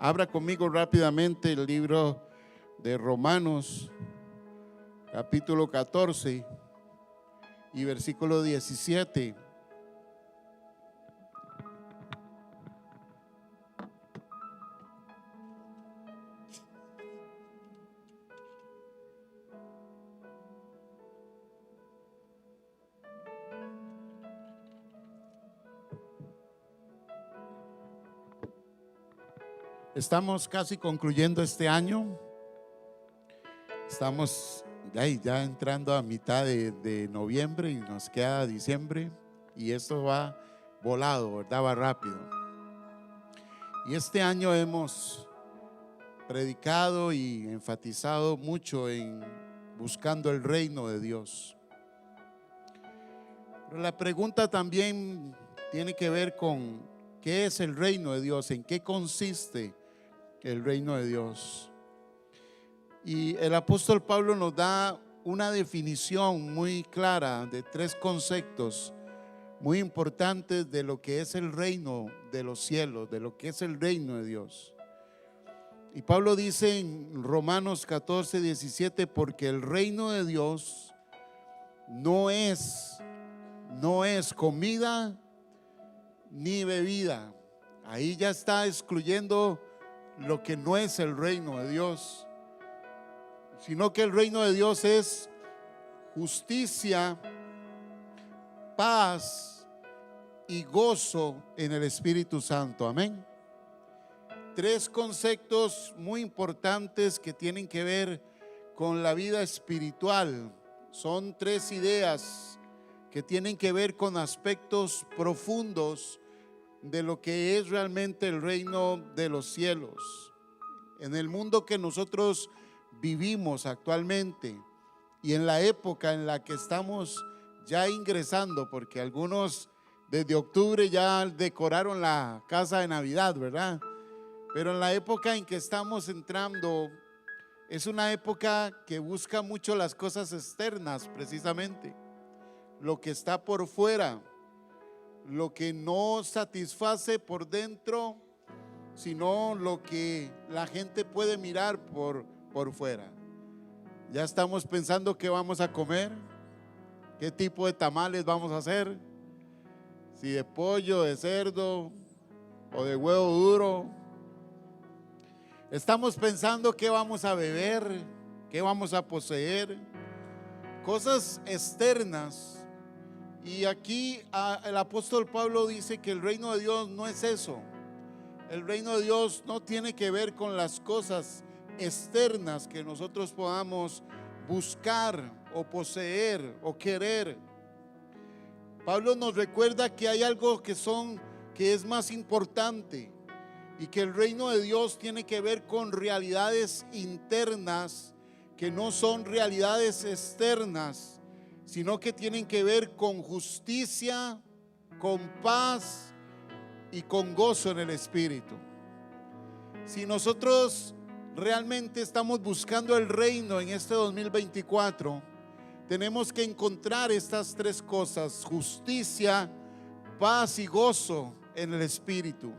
Abra conmigo rápidamente el libro de Romanos, capítulo 14 y versículo 17. Estamos casi concluyendo este año. Estamos ya entrando a mitad de noviembre y nos queda diciembre. Y esto va volado, ¿verdad? Va rápido. Y este año hemos predicado y enfatizado mucho en buscando el reino de Dios. Pero la pregunta también tiene que ver con ¿qué es el reino de Dios? ¿En qué consiste el reino de Dios? Y el apóstol Pablo nos da una definición muy clara de tres conceptos muy importantes de lo que es el reino de los cielos, de lo que es el reino de Dios. Y Pablo dice en Romanos 14, 17, porque el reino de Dios no es comida ni bebida. Ahí ya está excluyendo lo que no es el reino de Dios, sino que el reino de Dios es justicia, paz y gozo en el Espíritu Santo. Amén. Tres conceptos muy importantes que tienen que ver con la vida espiritual. Son tres ideas que tienen que ver con aspectos profundos de lo que es realmente el reino de los cielos. En el mundo que nosotros vivimos actualmente y en la época en la que estamos ya ingresando, porque algunos desde octubre ya decoraron la casa de Navidad, ¿verdad? Pero en la época en que estamos entrando es una época que busca mucho las cosas externas, precisamente lo que está por fuera, lo que no satisface por dentro, sino lo que la gente puede mirar por fuera. Ya estamos pensando qué vamos a comer, qué tipo de tamales vamos a hacer, si de pollo, de cerdo o de huevo duro. Estamos pensando qué vamos a beber, qué vamos a poseer, cosas externas. Y aquí el apóstol Pablo dice que el reino de Dios no es eso. El reino de Dios no tiene que ver con las cosas externas que nosotros podamos buscar o poseer o querer. Pablo nos recuerda que hay algo que es más importante y que el reino de Dios tiene que ver con realidades internas que no son realidades externas, sino que tienen que ver con justicia, con paz y con gozo en el Espíritu. Si nosotros realmente estamos buscando el reino en este 2024, tenemos que encontrar estas tres cosas: justicia, paz y gozo en el Espíritu.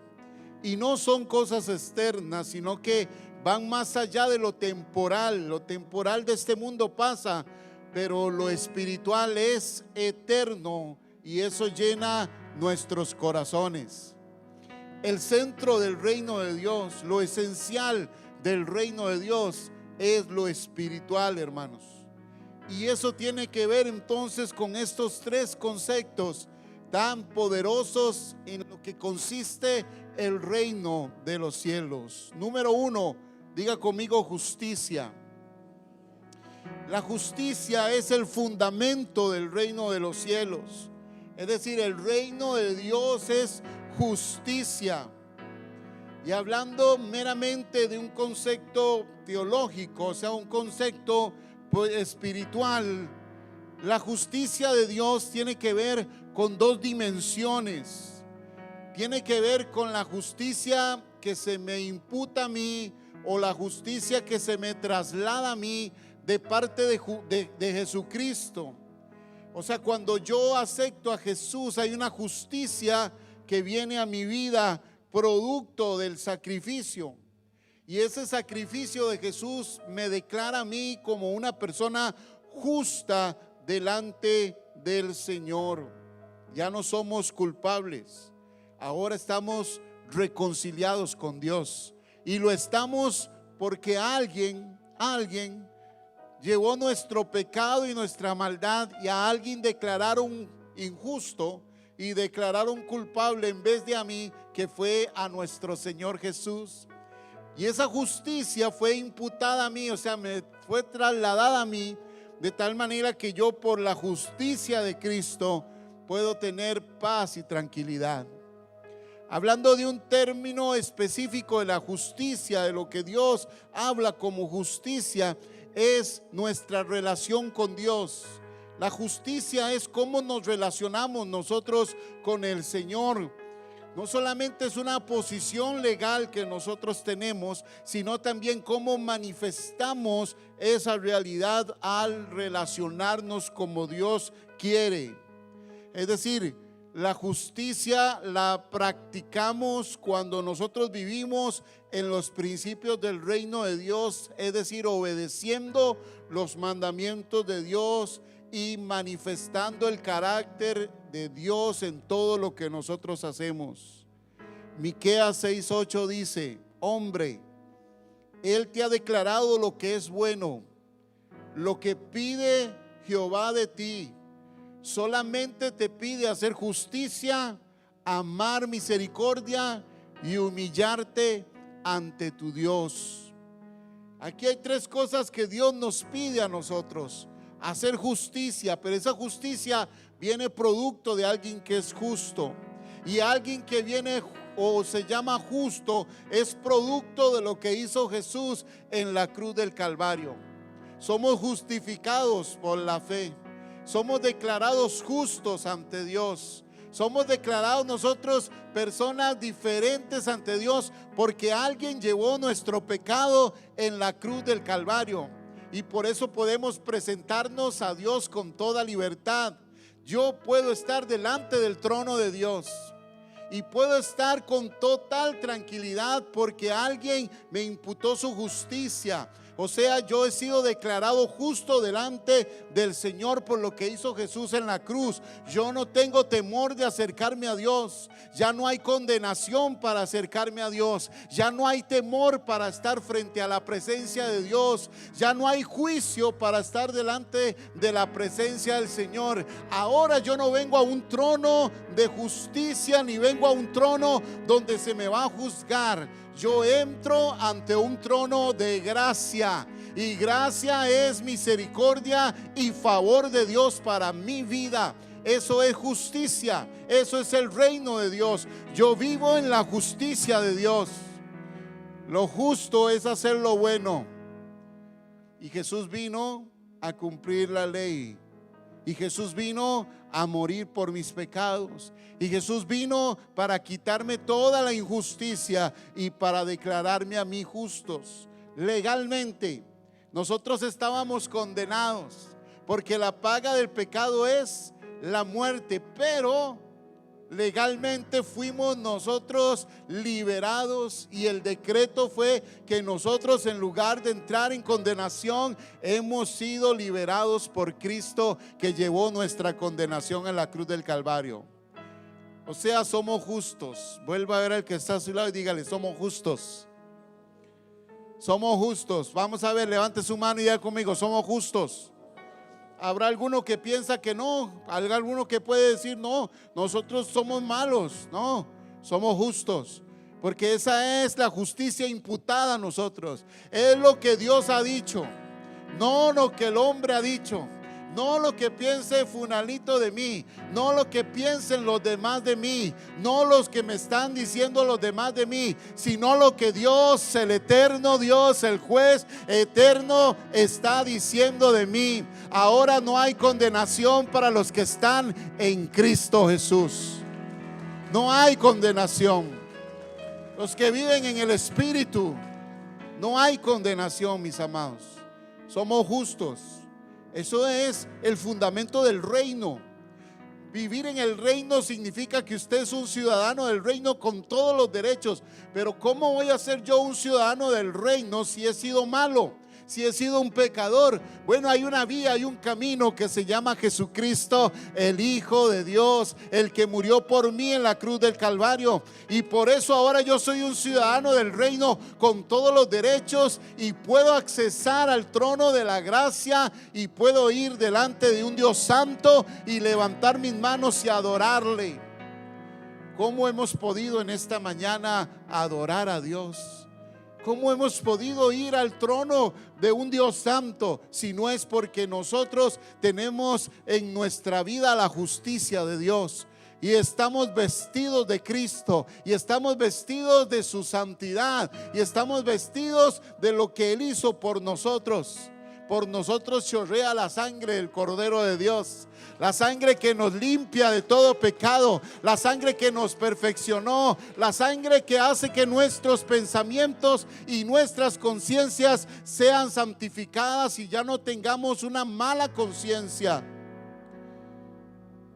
Y no son cosas externas, sino que van más allá de lo temporal. Lo temporal de este mundo pasa, pero lo espiritual es eterno y eso llena nuestros corazones. El centro del reino de Dios, lo esencial del reino de Dios es lo espiritual, hermanos. Y eso tiene que ver entonces con estos tres conceptos tan poderosos en lo que consiste el reino de los cielos. Número uno, diga conmigo justicia. La justicia es el fundamento del reino de los cielos. Es decir, el reino de Dios es justicia. Y hablando meramente de un concepto teológico, o sea, un concepto espiritual, la justicia de Dios tiene que ver con dos dimensiones. Tiene que ver con la justicia que se me imputa a mí o la justicia que se me traslada a mí de parte de Jesucristo. O sea, cuando yo acepto a Jesús, hay una justicia que viene a mi vida producto del sacrificio. Y ese sacrificio de Jesús me declara a mí como una persona justa delante del Señor. Ya no somos culpables, ahora estamos reconciliados con Dios. Y lo estamos porque alguien llevó nuestro pecado y nuestra maldad, y a alguien declararon injusto y declararon culpable en vez de a mí, que fue a nuestro Señor Jesús. Y esa justicia fue imputada a mí, o sea, me fue trasladada a mí, de tal manera que yo, por la justicia de Cristo, puedo tener paz y tranquilidad. Hablando de un término específico de la justicia, de lo que Dios habla como justicia, es nuestra relación con Dios. La justicia es cómo nos relacionamos nosotros con el Señor. No solamente es una posición legal que nosotros tenemos, sino también cómo manifestamos esa realidad al relacionarnos como Dios quiere. Es decir, la justicia la practicamos cuando nosotros vivimos en los principios del reino de Dios, es decir, obedeciendo los mandamientos de Dios y manifestando el carácter de Dios en todo lo que nosotros hacemos. Miqueas 6:8 dice: hombre, Él te ha declarado lo que es bueno, lo que pide Jehová de ti. Solamente te pide hacer justicia, amar misericordia y humillarte ante tu Dios. Aquí hay tres cosas que Dios nos pide a nosotros: hacer justicia, pero esa justicia viene producto de alguien que es justo, y alguien que viene o se llama justo es producto de lo que hizo Jesús en la cruz del Calvario. Somos justificados por la fe, somos declarados justos ante Dios, somos declarados nosotros personas diferentes ante Dios, porque alguien llevó nuestro pecado en la cruz del Calvario. Y por eso podemos presentarnos a Dios con toda libertad. Yo puedo estar delante del trono de Dios y puedo estar con total tranquilidad porque alguien me imputó su justicia. O sea, yo he sido declarado justo delante del Señor por lo que hizo Jesús en la cruz. Yo no tengo temor de acercarme a Dios. Ya no hay condenación para acercarme a Dios. Ya no hay temor para estar frente a la presencia de Dios. Ya no hay juicio para estar delante de la presencia del Señor. Ahora yo no vengo a un trono de justicia, ni vengo a un trono donde se me va a juzgar. Yo entro ante un trono de gracia, y gracia es misericordia y favor de Dios para mi vida. Eso es justicia, eso es el reino de Dios. Yo vivo en la justicia de Dios. Lo justo es hacer lo bueno, y Jesús vino a cumplir la ley, y Jesús vino a morir por mis pecados, y Jesús vino para quitarme toda la injusticia y para declararme a mí justos. Legalmente nosotros estábamos condenados, porque la paga del pecado es la muerte, pero legalmente fuimos nosotros liberados, y el decreto fue que nosotros, en lugar de entrar en condenación, hemos sido liberados por Cristo, que llevó nuestra condenación en la cruz del Calvario. O sea, somos justos. Vuelva a ver al que está a su lado y dígale: somos justos. Somos justos. Vamos a ver, levante su mano y diga conmigo: somos justos. Habrá alguno que piensa que no, habrá alguno que puede decir: no, nosotros somos malos. No, somos justos, porque esa es la justicia imputada a nosotros. Es lo que Dios ha dicho, no lo que el hombre ha dicho. No lo que piense fulanito de mí, no lo que piensen los demás de mí, no los que me están diciendo los demás de mí, sino lo que Dios, el eterno Dios, el juez eterno, está diciendo de mí. Ahora no hay condenación para los que están en Cristo Jesús. No hay condenación. Los que viven en el Espíritu, no hay condenación, mis amados. Somos justos. Eso es el fundamento del reino. Vivir en el reino significa que usted es un ciudadano del reino con todos los derechos. Pero ¿cómo voy a ser yo un ciudadano del reino si he sido malo? Si he sido un pecador. Bueno, hay una vía, hay un camino que se llama Jesucristo, el Hijo de Dios, el que murió por mí en la cruz del Calvario. Y por eso ahora yo soy un ciudadano del reino con todos los derechos y puedo accesar al trono de la gracia y puedo ir delante de un Dios santo y levantar mis manos y adorarle. ¿Cómo hemos podido en esta mañana adorar a Dios? ¿Cómo hemos podido ir al trono de un Dios santo si no es porque nosotros tenemos en nuestra vida la justicia de Dios? Y estamos vestidos de Cristo, y estamos vestidos de su santidad, y estamos vestidos de lo que Él hizo por nosotros. Por nosotros chorrea la sangre del Cordero de Dios, la sangre que nos limpia de todo pecado, la sangre que nos perfeccionó, la sangre que hace que nuestros pensamientos y nuestras conciencias sean santificadas y ya no tengamos una mala conciencia.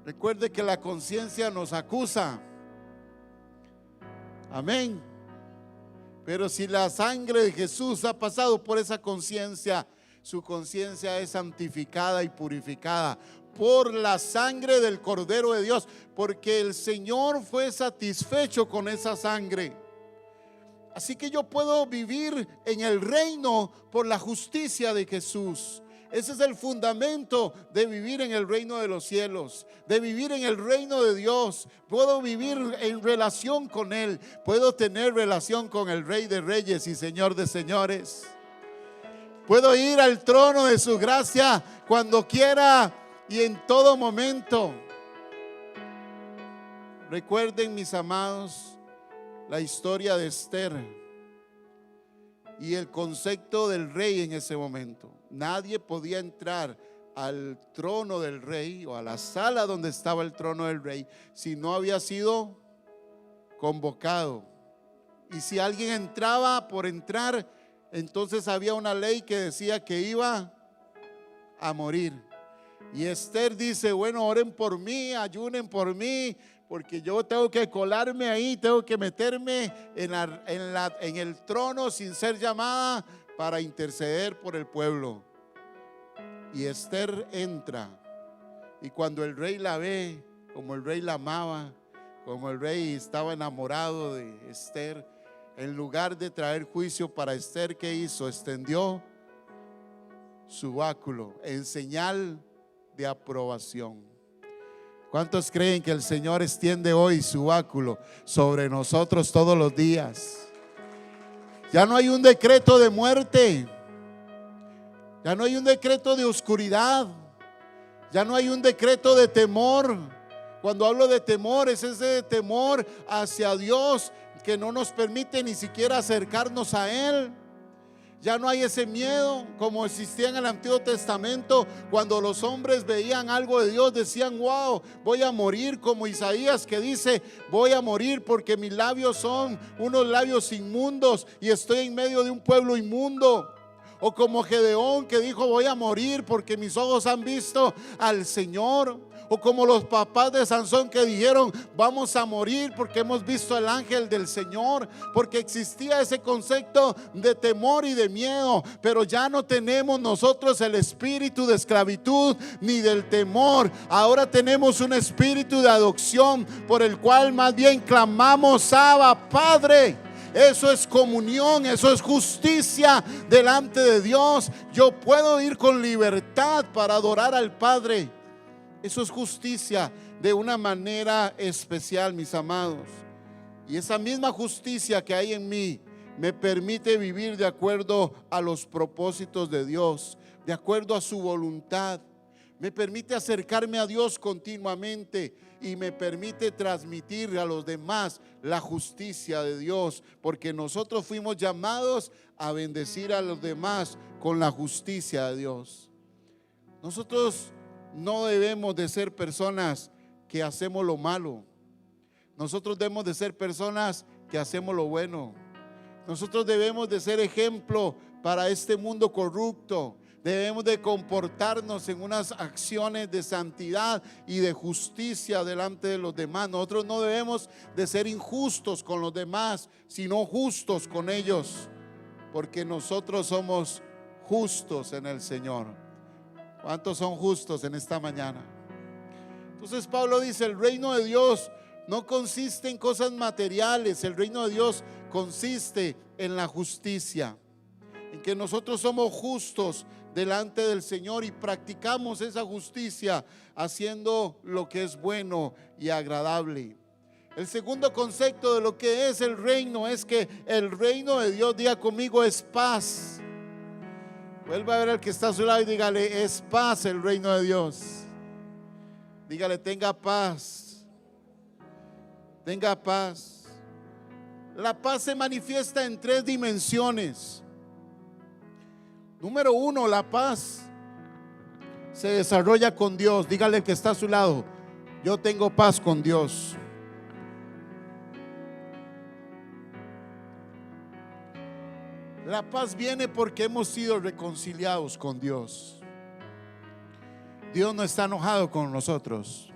Recuerde que la conciencia nos acusa. Amén. Pero si la sangre de Jesús ha pasado por esa conciencia, su conciencia es santificada y purificada por la sangre del Cordero de Dios, porque el Señor fue satisfecho con esa sangre. Así que yo puedo vivir en el reino por la justicia de Jesús. Ese es el fundamento de vivir en el reino de los cielos, de vivir en el reino de Dios. Puedo vivir en relación con Él, puedo tener relación con el Rey de Reyes y Señor de Señores. Puedo ir al trono de su gracia cuando quiera y en todo momento. Recuerden, mis amados, la historia de Esther y el concepto del rey en ese momento. Nadie podía entrar al trono del rey o a la sala donde estaba el trono del rey si no había sido convocado. Y si alguien entraba por entrar, entonces había una ley que decía que iba a morir. Y Esther dice: bueno, oren por mí, ayunen por mí, porque yo tengo que colarme ahí, tengo que meterme en el trono sin ser llamada para interceder por el pueblo. Y Esther entra, y cuando el rey la ve, como el rey la amaba, como el rey estaba enamorado de Esther, en lugar de traer juicio para Esther, ¿qué hizo? Extendió su báculo en señal de aprobación. ¿Cuántos creen que el Señor extiende hoy su báculo sobre nosotros todos los días? Ya no hay un decreto de muerte, ya no hay un decreto de oscuridad, ya no hay un decreto de temor. Cuando hablo de temor, es ese temor hacia Dios que no nos permite ni siquiera acercarnos a Él. Ya no hay ese miedo como existía en el Antiguo Testamento. Cuando los hombres veían algo de Dios, decían: wow, voy a morir, como Isaías, que dice: voy a morir porque mis labios son unos labios inmundos y estoy en medio de un pueblo inmundo. O como Gedeón, que dijo: voy a morir porque mis ojos han visto al Señor. O como los papás de Sansón, que dijeron: vamos a morir porque hemos visto al ángel del Señor. Porque existía ese concepto de temor y de miedo. Pero ya no tenemos nosotros el espíritu de esclavitud ni del temor. Ahora tenemos un espíritu de adopción, por el cual más bien clamamos: Abba, Padre. Eso es comunión, eso es justicia delante de Dios. Yo puedo ir con libertad para adorar al Padre. Eso es justicia de una manera especial, mis amados. Y esa misma justicia que hay en mí me permite vivir de acuerdo a los propósitos de Dios, de acuerdo a su voluntad. Me permite acercarme a Dios continuamente y me permite transmitir a los demás la justicia de Dios, porque nosotros fuimos llamados a bendecir a los demás con la justicia de Dios. Nosotros no debemos de ser personas que hacemos lo malo. Nosotros debemos de ser personas que hacemos lo bueno. Nosotros debemos de ser ejemplo para este mundo corrupto. Debemos de comportarnos en unas acciones de santidad y de justicia delante de los demás. Nosotros no debemos de ser injustos con los demás, sino justos con ellos, porque nosotros somos justos en el Señor. ¿Cuántos son justos en esta mañana? Entonces Pablo dice, el reino de Dios no consiste en cosas materiales. El reino de Dios consiste en la justicia, en que nosotros somos justos delante del Señor y practicamos esa justicia haciendo lo que es bueno y agradable. El segundo concepto de lo que es el reino es que el reino de Dios, diga conmigo, es paz. Vuelva a ver al que está a su lado y dígale, es paz el reino de Dios. Dígale, tenga paz. Tenga paz. La paz se manifiesta en 3 dimensiones. Número 1, la paz se desarrolla con Dios. Dígale al que está a su lado, yo tengo paz con Dios. La paz viene porque hemos sido reconciliados con Dios. Dios no está enojado con nosotros.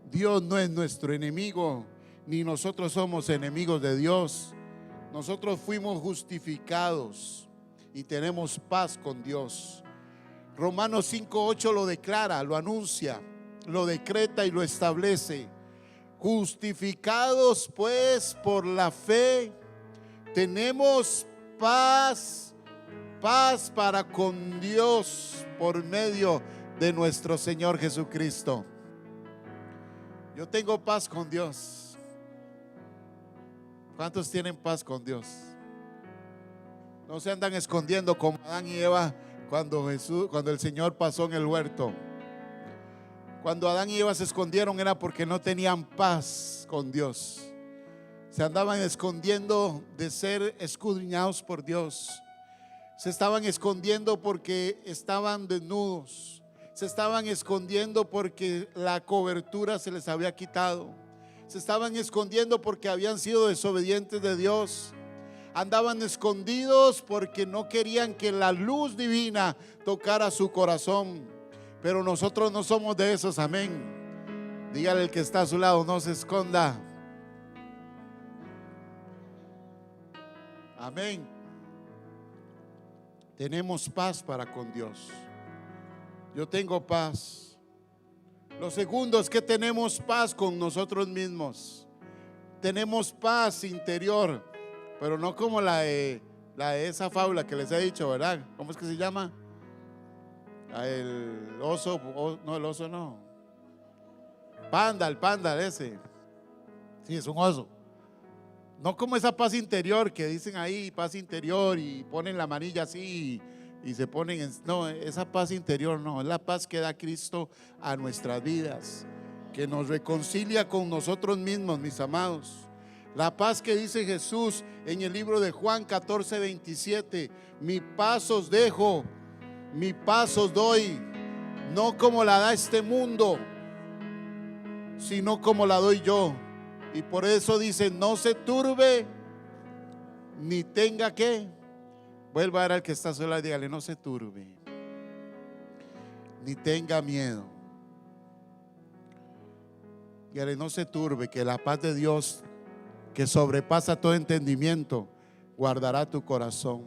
Dios no es nuestro enemigo, ni nosotros somos enemigos de Dios. Nosotros fuimos justificados y tenemos paz con Dios. Romanos 5:8 lo declara, lo anuncia, lo decreta y lo establece. Justificados pues por la fe, tenemos paz para con Dios por medio de nuestro Señor Jesucristo. Yo tengo paz con Dios. ¿Cuántos tienen paz con Dios? No se andan escondiendo como Adán y Eva cuando el Señor pasó en el huerto. Cuando Adán y Eva se escondieron era porque no tenían paz con Dios. Se andaban escondiendo de ser escudriñados por Dios. Se estaban escondiendo porque estaban desnudos. Se estaban escondiendo porque la cobertura se les había quitado. Se estaban escondiendo porque habían sido desobedientes de Dios. Andaban escondidos porque no querían que la luz divina tocara su corazón. Pero nosotros no somos de esos, amén. Dígale al que está a su lado, no se esconda. Amén. Tenemos paz para con Dios. Yo tengo paz. Lo segundo es que tenemos paz con nosotros mismos. Tenemos paz interior, pero no como la de esa fábula que les he dicho, ¿verdad? ¿Cómo es que se llama? El oso, no, el oso no. El panda ese. Sí, es un oso. No como esa paz interior que dicen ahí, paz interior, y ponen la manilla así y se ponen no, esa paz interior no, es la paz que da Cristo a nuestras vidas, que nos reconcilia con nosotros mismos, mis amados. La paz que dice Jesús en el libro de Juan 14:27, mi paz os dejo, mi paz os doy, no como la da este mundo, sino como la doy yo. Y por eso dice, no se turbe, ni tenga que. Vuelva a ver al que está sola y dígale, no se turbe, ni tenga miedo. Dígale, no se turbe, que la paz de Dios, que sobrepasa todo entendimiento, guardará tu corazón.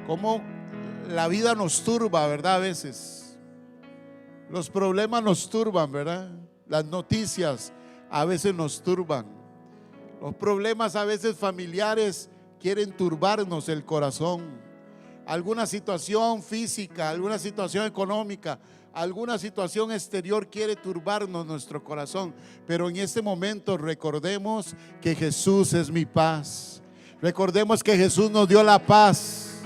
Como la vida nos turba, ¿verdad? A veces los problemas nos turban, ¿verdad? Las noticias a veces nos turban. Los problemas a veces familiares quieren turbarnos el corazón. Alguna situación física, alguna situación económica, alguna situación exterior quiere turbarnos nuestro corazón. Pero en este momento recordemos que Jesús es mi paz. Recordemos que Jesús nos dio la paz.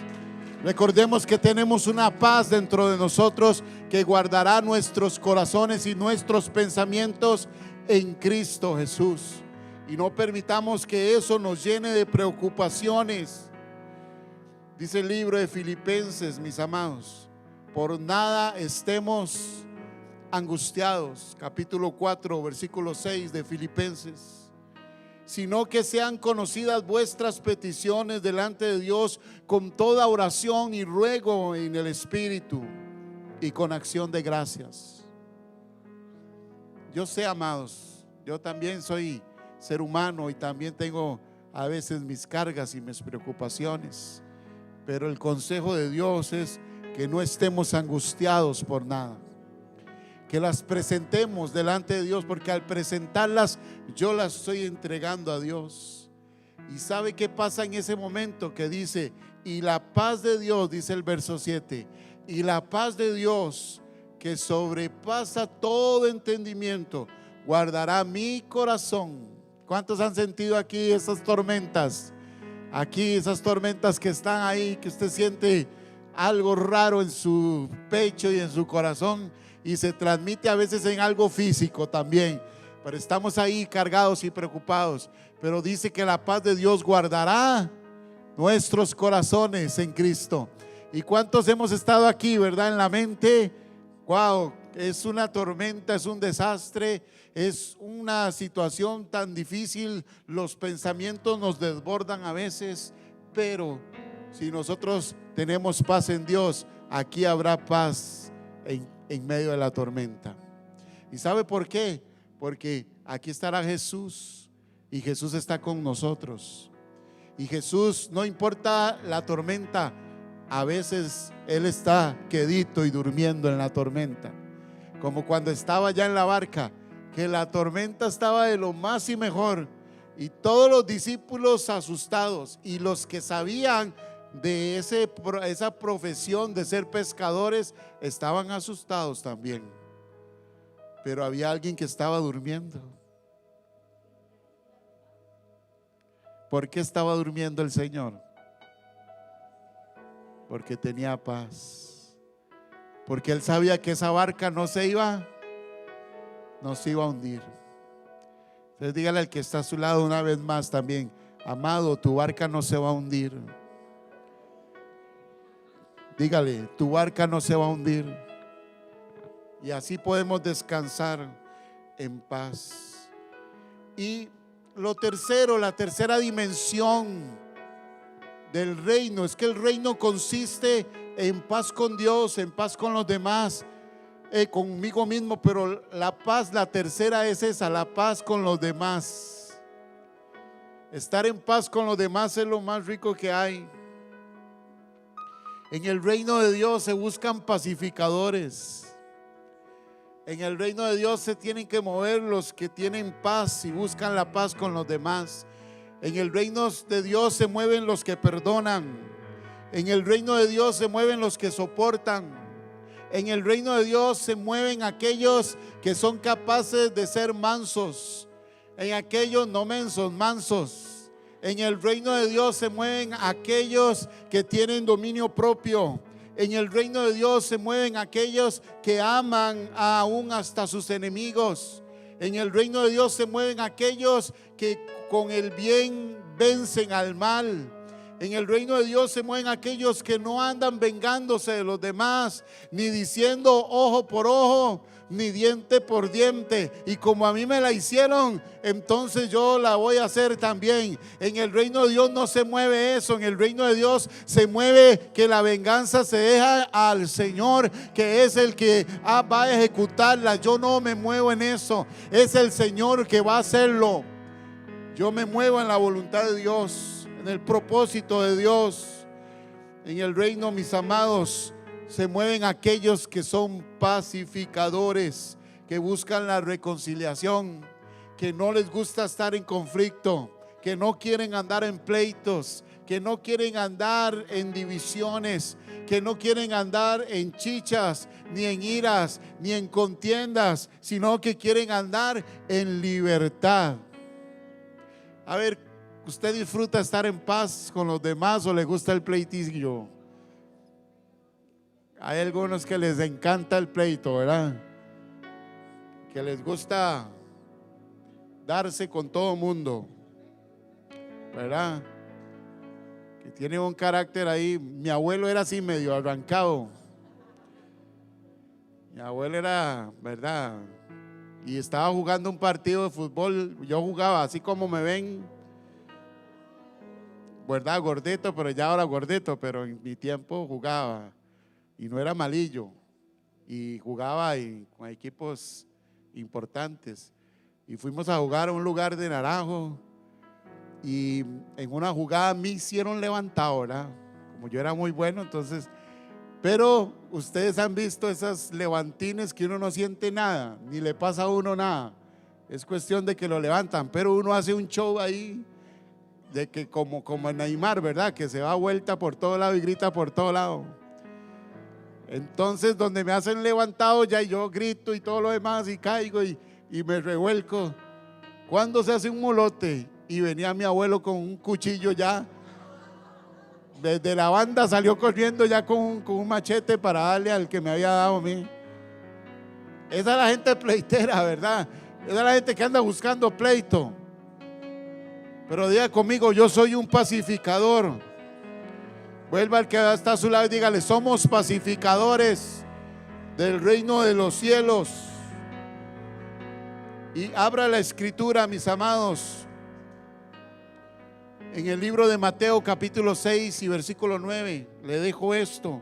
Recordemos que tenemos una paz dentro de nosotros que guardará nuestros corazones y nuestros pensamientos en Cristo Jesús. Y no permitamos que eso nos llene de preocupaciones. Dice el libro de Filipenses, mis amados, por nada estemos angustiados. Capítulo 4, versículo 6 de Filipenses. sino que sean conocidas vuestras peticiones delante de Dios con toda oración y ruego en el Espíritu y con acción de gracias. Yo sé, amados, yo también soy ser humano y también tengo a veces mis cargas y mis preocupaciones, pero el consejo de Dios es que no estemos angustiados por nada, que las presentemos delante de Dios, porque al presentarlas yo las estoy entregando a Dios. Y ¿sabe qué pasa en ese momento? Que dice: y la paz de Dios, dice el verso 7, y la paz de Dios que sobrepasa todo entendimiento guardará mi corazón. ¿Cuántos han sentido aquí esas tormentas? Aquí esas tormentas que están ahí, que usted siente algo raro en su pecho y en su corazón, y se transmite a veces en algo físico también, pero estamos ahí cargados y preocupados. Pero dice que la paz de Dios guardará nuestros corazones en Cristo. ¿Y cuántos hemos estado aquí, verdad? En la mente, wow, es una tormenta, es un desastre, es una situación tan difícil, los pensamientos nos desbordan a veces, pero si nosotros tenemos paz en Dios, aquí habrá paz en medio de la tormenta. ¿Y sabe por qué? Porque aquí estará Jesús, y Jesús está con nosotros. Y Jesús, no importa la tormenta, a veces Él está quedito y durmiendo en la tormenta. Como cuando estaba ya en la barca, que la tormenta estaba de lo más y mejor, y todos los discípulos asustados, y los que sabían de esa profesión de ser pescadores estaban asustados también. Pero había alguien que estaba durmiendo. ¿Por qué estaba durmiendo el Señor? Porque tenía paz, porque Él sabía que esa barca no se iba a hundir. Entonces dígale al que está a su lado una vez más también: amado, tu barca no se va a hundir. Dígale: tu barca no se va a hundir. Y así podemos descansar en paz. Y lo tercero, la tercera dimensión del reino, es que el reino consiste en paz con Dios, en paz con los demás, conmigo mismo. Pero la paz, la tercera es esa, la paz con los demás. Estar en paz con los demás es lo más rico que hay. En el reino de Dios se buscan pacificadores. En el reino de Dios se tienen que mover los que tienen paz y buscan la paz con los demás. En el reino de Dios se mueven los que perdonan. En el reino de Dios se mueven los que soportan. En el reino de Dios se mueven aquellos que son capaces de ser mansos. En aquellos no mensos, mansos. En el reino de Dios se mueven aquellos que tienen dominio propio. En el reino de Dios se mueven aquellos que aman aún hasta sus enemigos. En el reino de Dios se mueven aquellos que con el bien vencen al mal. En el reino de Dios se mueven aquellos que no andan vengándose de los demás, ni diciendo ojo por ojo, ni diente por diente. Y como a mí me la hicieron, entonces yo la voy a hacer también. En el reino de Dios no se mueve eso. En el reino de Dios se mueve que la venganza se deja al Señor, que es el que va a ejecutarla. Yo no me muevo en eso, es el Señor que va a hacerlo. Yo me muevo en la voluntad de Dios, en el propósito de Dios. En el reino, mis amados, se mueven aquellos que son pacificadores, que buscan la reconciliación, que no les gusta estar en conflicto, que no quieren andar en pleitos, que no quieren andar en divisiones, que no quieren andar en chichas, ni en iras, ni en contiendas, sino que quieren andar en libertad. A ver, ¿usted disfruta estar en paz con los demás o le gusta el pleitillo? Hay algunos que les encanta el pleito, ¿verdad? Que les gusta darse con todo mundo, ¿verdad? Que tiene un carácter ahí. Mi abuelo era así medio arrancado. Mi abuelo era, ¿verdad? y estaba jugando un partido de fútbol. Yo jugaba así como me ven, ¿verdad? Gordito, pero ya ahora gordito, pero en mi tiempo jugaba y no era malillo y jugaba con equipos importantes. Y fuimos a jugar a un lugar de Naranjo y en una jugada me hicieron levantadora, como yo era muy bueno, entonces, pero ustedes han visto esas levantines que uno no siente nada, ni le pasa a uno nada, es cuestión de que lo levantan, pero uno hace un show ahí de que como en Neymar, ¿verdad? Que se va a vuelta por todo lado y grita por todo lado. Entonces donde me hacen levantado ya yo grito y todo lo demás y caigo y me revuelco. Cuando se hace un molote y venía mi abuelo con un cuchillo ya, desde la banda salió corriendo ya con un machete para darle al que me había dado a mí. Esa es la gente pleitera, ¿verdad? Esa es la gente que anda buscando pleito. Pero diga conmigo, yo soy un pacificador. Vuelva al que está a su lado y dígale, somos pacificadores del reino de los cielos. Y abra la escritura, mis amados, en el libro de Mateo capítulo 6 y versículo 9. Le dejo esto.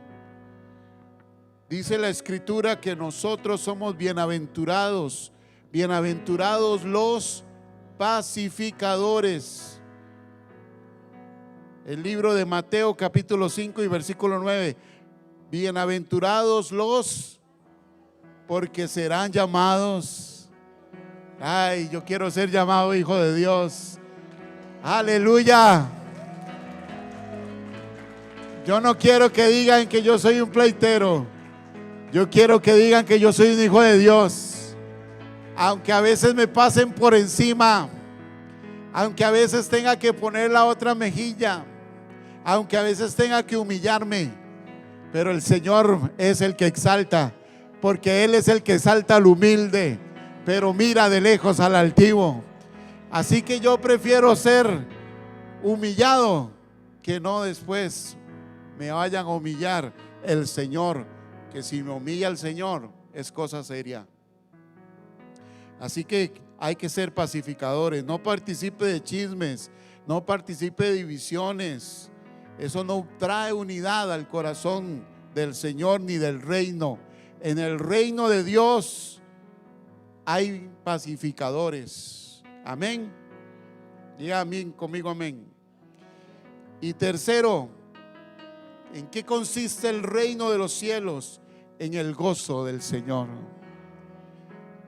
Dice la escritura que nosotros somos bienaventurados, bienaventurados los pacificadores. El libro de Mateo capítulo 5 y versículo 9. Bienaventurados los, porque serán llamados. Ay, yo quiero ser llamado hijo de Dios. Aleluya. Yo no quiero que digan que yo soy un pleitero. Yo quiero que digan que yo soy un hijo de Dios. Aunque a veces me pasen por encima, aunque a veces tenga que poner la otra mejilla, aunque a veces tenga que humillarme, pero el Señor es el que exalta, porque Él es el que exalta al humilde, pero mira de lejos al altivo. Así que yo prefiero ser humillado que no después me vayan a humillar el Señor, que si me humilla el Señor es cosa seria. Así que hay que ser pacificadores. No participe de chismes, no participe de divisiones. Eso no trae unidad al corazón del Señor ni del reino. En el reino de Dios hay pacificadores. Amén. Diga amén conmigo, amén. Y tercero, ¿en qué consiste el reino de los cielos? En el gozo del Señor.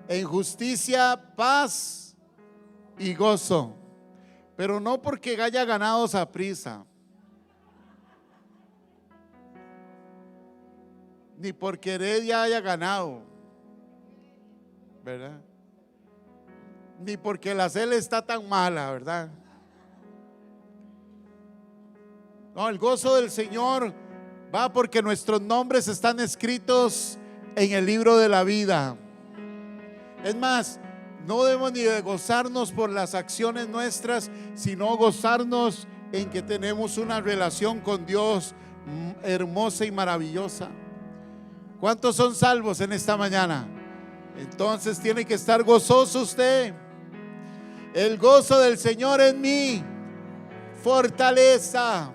En justicia, paz y gozo. Pero no porque haya ganado saprissa, ni porque Heredia haya ganado, ¿verdad? Ni porque la CEL está tan mala, ¿verdad? No, el gozo del Señor va porque nuestros nombres están escritos en el libro de la vida. Es más, no debemos ni de gozarnos por las acciones nuestras, sino gozarnos en que tenemos una relación con Dios hermosa y maravillosa. ¿Cuántos son salvos en esta mañana? Entonces tiene que estar gozoso usted. El gozo del Señor es mi fortaleza.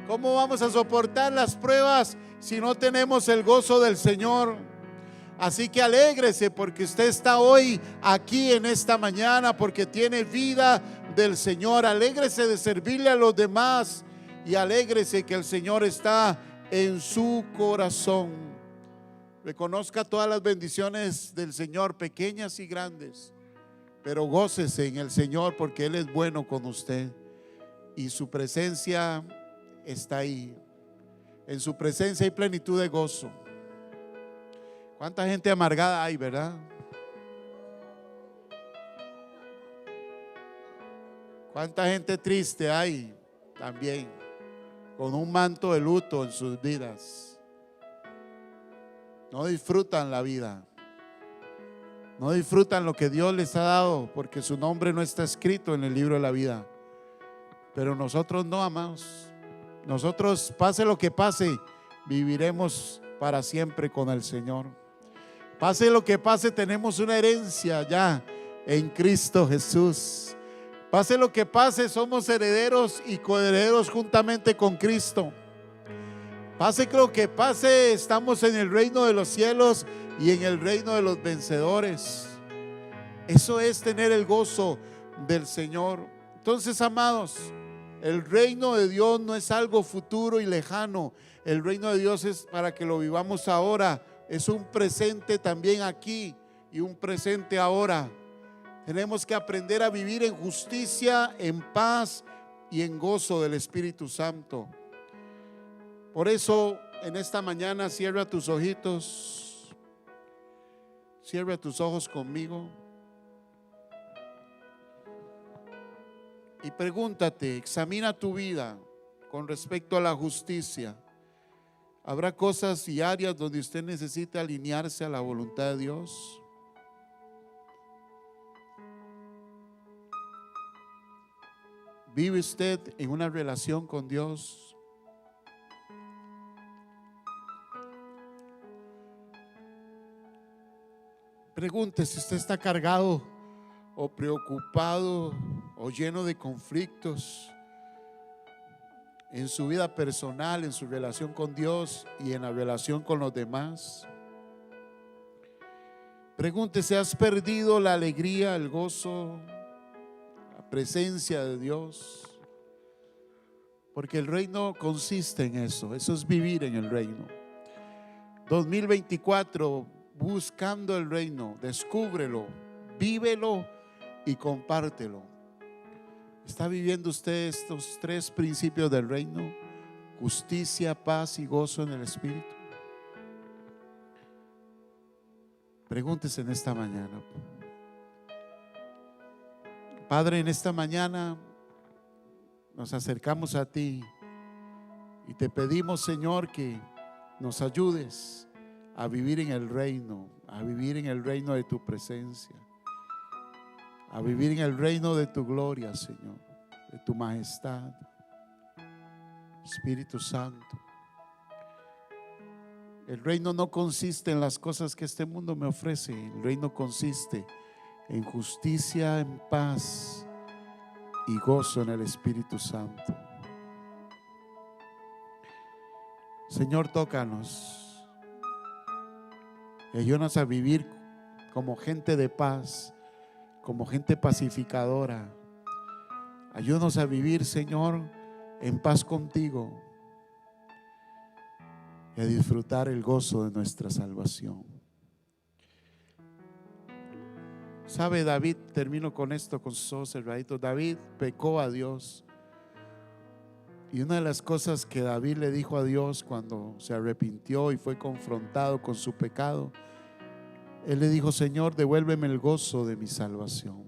¿Cómo vamos a soportar las pruebas si no tenemos el gozo del Señor? Así que alégrese porque usted está hoy aquí en esta mañana, porque tiene vida del Señor. Alégrese de servirle a los demás y alégrese que el Señor está en su corazón. Reconozca todas las bendiciones del Señor, pequeñas y grandes, pero gócese en el Señor porque Él es bueno con usted y su presencia está ahí. En su presencia hay plenitud de gozo. ¿Cuánta gente amargada hay, verdad? ¿Cuánta gente triste hay también, con un manto de luto en sus vidas? No disfrutan la vida, no disfrutan lo que Dios les ha dado, porque su nombre no está escrito en el libro de la vida. Pero nosotros no, amados. Nosotros, pase lo que pase, viviremos para siempre con el Señor. Pase lo que pase, tenemos una herencia ya en Cristo Jesús. Pase lo que pase, somos herederos y coherederos juntamente con Cristo. Pase lo que pase, estamos en el reino de los cielos y en el reino de los vencedores. Eso es tener el gozo del Señor. Entonces, amados, el reino de Dios no es algo futuro y lejano. El reino de Dios es para que lo vivamos ahora. Es un presente también aquí y un presente ahora. Tenemos que aprender a vivir en justicia, en paz y en gozo del Espíritu Santo. Por eso, en esta mañana, cierra tus ojitos, cierra tus ojos conmigo y pregúntate, examina tu vida con respecto a la justicia. ¿Habrá cosas y áreas donde usted necesita alinearse a la voluntad de Dios? ¿Vive usted en una relación con Dios? Pregunte si usted está cargado o preocupado o lleno de conflictos en su vida personal, en su relación con Dios y en la relación con los demás. Pregúntese, ¿has perdido la alegría, el gozo, la presencia de Dios? Porque el reino consiste en eso. Eso es vivir en el reino. 2024, buscando el reino, descúbrelo, vívelo y compártelo. ¿Está viviendo usted estos tres principios del reino? Justicia, paz y gozo en el Espíritu. Pregúntese en esta mañana. Padre, en esta mañana nos acercamos a ti y te pedimos, Señor, que nos ayudes a vivir en el reino, a vivir en el reino de tu presencia, a vivir en el reino de tu gloria, Señor, de tu majestad. Espíritu Santo, el reino no consiste en las cosas que este mundo me ofrece. El reino consiste en justicia, en paz y gozo en el Espíritu Santo. Señor, tócanos y ayúdanos a vivir como gente de paz, como gente pacificadora. Ayúdanos a vivir, Señor, en paz contigo y a disfrutar el gozo de nuestra salvación. ¿Sabe David? Termino con esto, con sus ojos cerraditos. David pecó a Dios. Y una de las cosas que David le dijo a Dios cuando se arrepintió y fue confrontado con su pecado, él le dijo: Señor, devuélveme el gozo de mi salvación.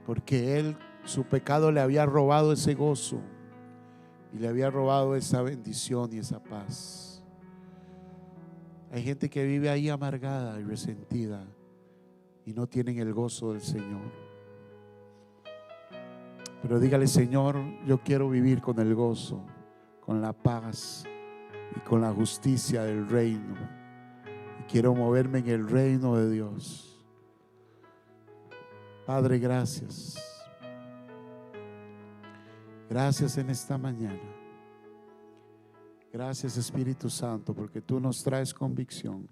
Porque su pecado le había robado ese gozo y le había robado esa bendición y esa paz. Hay gente que vive ahí amargada y resentida y no tienen el gozo del Señor. Pero dígale: Señor, yo quiero vivir con el gozo, con la paz y con la justicia del reino. Y quiero moverme en el reino de Dios. Padre, gracias. Gracias en esta mañana. Gracias, Espíritu Santo, porque tú nos traes convicción.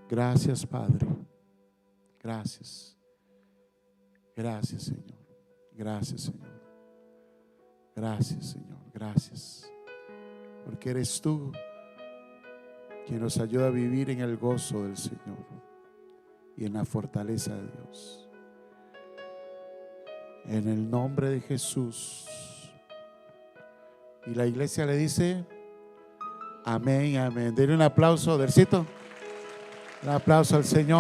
Gracias, Padre. Gracias. Gracias, Señor. Gracias, Señor. Gracias, Señor. Gracias. Porque eres tú quien nos ayuda a vivir en el gozo del Señor y en la fortaleza de Dios. En el nombre de Jesús. Y la iglesia le dice: amén, amén. Denle un aplauso, Dercito. Un aplauso al Señor.